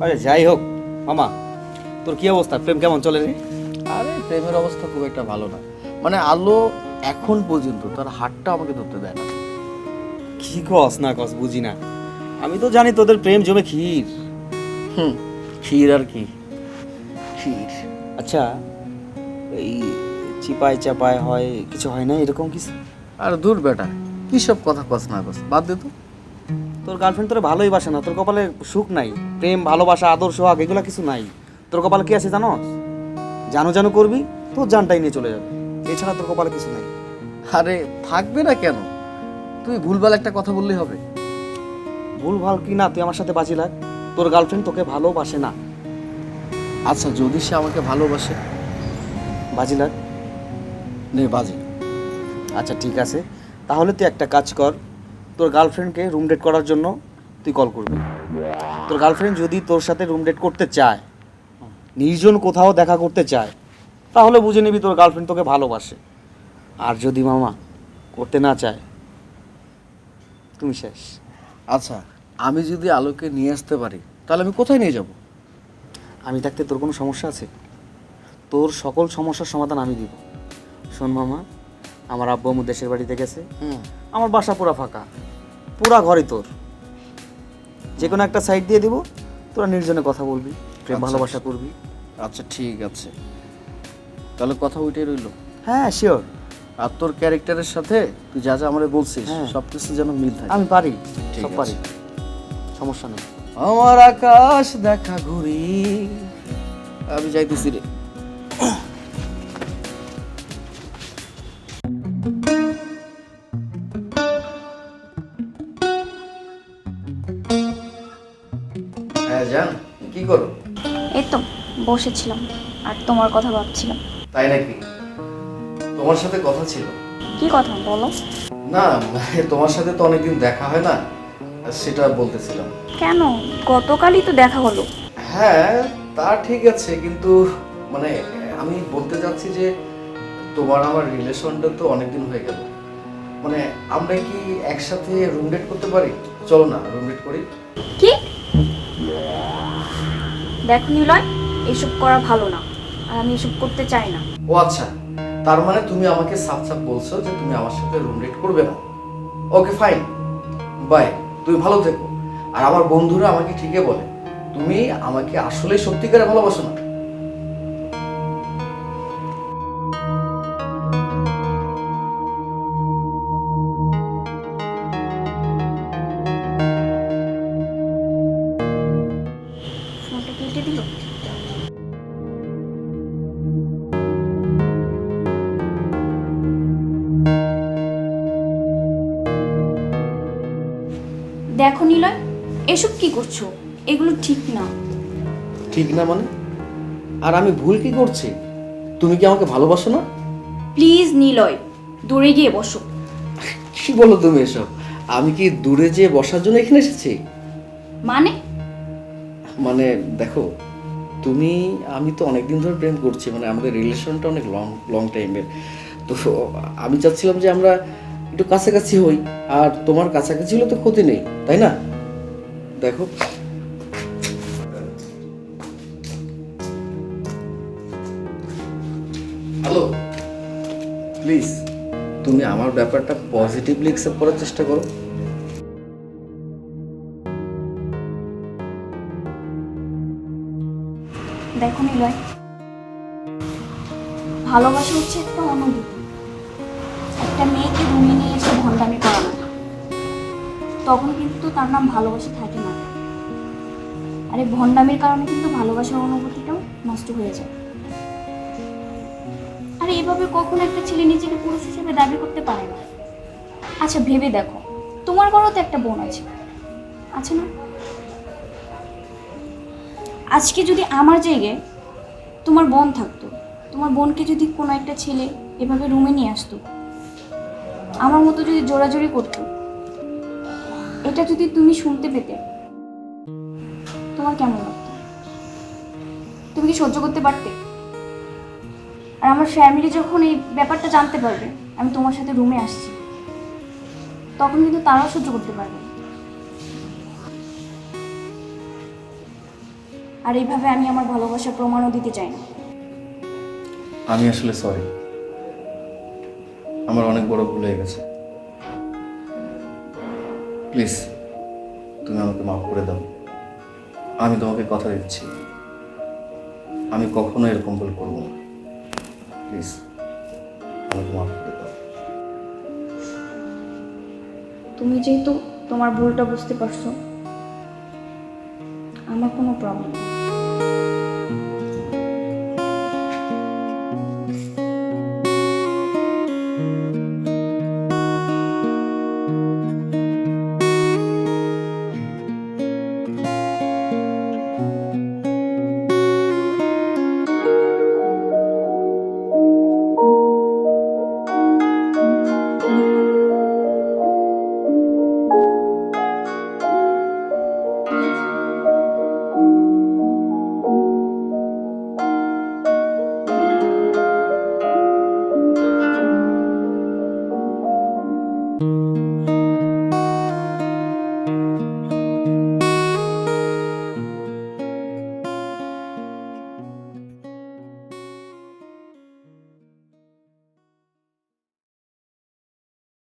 আরে যাই হোক মামা, তোর কি অবস্থা? প্রেম কেমন চলে রে? আরে প্রেমের অবস্থা খুব একটা ভালো না, মানে আলো এখন পর্যন্ত তার হাতটা আমাকে ধরতে দেয় না। কি কস না কস বুঝি না। আমি তো জানি তোদের প্রেম জমে ক্ষীর। ক্ষীর আর কি, ক্ষীর। আচ্ছা, এই চিপায় চাপায় হয় কিছু হয় না এরকম কিছু? আর দূর বেটা, কি সব কথা কস না কস, বাদ দে তো। তোর গার্লফ্রেন্ড তোর ভালোই বাসে না, তোর কপালে সুখ নাই, প্রেম ভালোবাসা আদর সোহাগ এগুলো কিছু নাই। তোর কপালে কি আছে জানোস? জানো জানো করবি, তোর জানটাই নিয়ে চলে যাবে, এছাড়া তোর কপালে কিছু নাই। আরে থাকবে না কেন, তুই ভুলভাল একটা কথা বললেই হবে? ভুল ভাল কি না, তুই আমার সাথে বাজি লাগ। তোর গার্লফ্রেন্ড তোকে ভালোবাসে না। আচ্ছা যদি সে আমাকে ভালোবাসে? বাজি লাগ। নে বাজি। আচ্ছা ঠিক আছে, তাহলে তুই একটা কাজ কর, তোর গার্লফ্রেন্ডকে রুম ডেট করার জন্য তুই কল করবি। তোর গার্লফ্রেন্ড যদি তোর সাথে রুম ডেট করতে চায়, নির্জন কোথাও দেখা করতে চায়, তাহলে বুঝে নিবি তোর গার্লফ্রেন্ড তোকে ভালোবাসে। আর যদি মামা করতে না চায়, তুমি শেষ। আচ্ছা আমি যদি আলোকে নিয়ে আসতে পারি তাহলে আমি কোথায় নিয়ে যাব? আমি থাকতে তোর কোনো সমস্যা আছে? তোর সকল সমস্যার সমাধান আমি দিব। শোন মামা, আমার আব্বু আম্মু দেশের বাড়িতে গেছে, আমার বাসা পুরা ফাঁকা, পুরা ঘরে তোর। যে কোনো একটা সাইড দিয়ে দিব, তোরা নির্জনে কথা বলবি, প্রেম ভালোবাসা করবি। আচ্ছা ঠিক আছে, তাহলে কথা ওইটাই রইলো। হ্যাঁ শিওর। আর তোর ক্যারেক্টারের সাথে তুই যা যা আমারে বলছিস হ্যাঁ। সবকিছু যেন মিল থাকে। আমি পারি, ঠিক সব আছে। পারি, সমস্যা নেই। আমার আকাশ দেখা ঘুরি, আমি যাইতেছি রে। হ্যাঁ জান, কি করো? এই তো বসেছিলাম আর তোমার কথা ভাবছিলাম। তাই নাকি? তোমার সাথে কথা ছিল। কি কথা বলো? না তোমার সাথে তো অনেকদিন দেখা হয় না, সেটা বলতেছিলাম। কেন, গতকালই তো দেখা হলো। হ্যাঁ তা ঠিক আছে, কিন্তু মানে আমি বলতে চাচ্ছি যে তোমার আমার রিলেশনটা তো অনেকদিন হয়ে গেল, মানে আমরা কি একসাথে রুম ডেট করতে পারি? চলো না রুম ডেট করি। কি? দেখো নিলয়, এসব করা ভালো না, আর আমি এসব করতে চাই না। ও আচ্ছা, তার মানে তুমি আমাকে সাফ সাফ বলছো যে তুমি আমার সাথে রুম ডেট করবে না। ওকে ফাইন, বাই, তুমি ভালো থেকো। আর আমার বন্ধুরা আমাকে ঠিকই বলে তুমি আমাকে আসলে সত্যিকারে ভালোবাসো না। ফোনটা কেটে দিল। দেখো নিলয়, এসব কি করছো? এগুলো ঠিক না। ঠিক না মানে? আর আমি ভুল কি করছি? তুমি কি আমাকে ভালোবাসো না? প্লিজ নিলয়, দূরে গিয়ে বসো। কি বলো তুমি এসব? আমি কি দূরে যেয়ে বসার জন্য এখানে এসেছি? মানে? মানে দেখো, তুমি আমি তো অনেকদিন ধরে প্রেম করছি, মানে আমাদের রিলেশনটা অনেক লং লং টাইমের। তো আমি চাচ্ছিলাম যে আমরা একটু কাছাকাছি হই, আর তোমার কাছাকাছি হলে তো ক্ষতি নেই, তাই না? দেখো হ্যালো, প্লিজ তুমি আমার ব্যাপারটা পজিটিভলি অ্যাকসেপ্ট করার চেষ্টা করো। দেখো নিলয়, ভালোবাসা হচ্ছে একটা অনুভূতি। একটা মেয়েকে রুমে নিয়ে এসে ভণ্ডামি করানো, তখন কিন্তু তার নাম ভালোবাসা থাকে না। আর এই ভণ্ডামির কারণে কিন্তু ভালোবাসার অনুভূতিটাও নষ্ট হয়ে যায়। আর এইভাবে কখনো একটা ছেলে নিজেকে পুরুষ হিসেবে দাবি করতে পারে না। আচ্ছা ভেবে দেখো, তোমার ঘরেও তো একটা বোন আছে, আছে না? আজকে যদি আমার জায়গায় তোমার বোন থাকতো, তোমার বোনকে যদি কোনো একটা ছেলে এভাবে রুমে নিয়ে আসতো, আমার মতো যদি জোরাজোরি করতো, এটা যদি তুমি শুনতে পেতে, তোমার কেমন লাগতো? তুমি কি সহ্য করতে পারতে? আর আমার ফ্যামিলি যখন এই ব্যাপারটা জানতে পারবে আমি তোমার সাথে রুমে আসছি, তখন কিন্তু তারাও সহ্য করতে পারবে না। আর এইভাবে আমি আমার ভালোবাসার প্রমাণও দিতে চাই না। আমি আসলে সরি, আমার অনেক বড় ভুল হয়ে গেছে। প্লিজ তুমি আমাকে মাফ করে দাও। আমি তোমাকে কথা দিচ্ছি, আমি কখনো এরকম ভুল করবো না। প্লিজ আমাকে মাফ করে দাও। তুমি যেহেতু তোমার ভুলটা বুঝতে পারছো, আমার কোনো প্রবলেম নেই।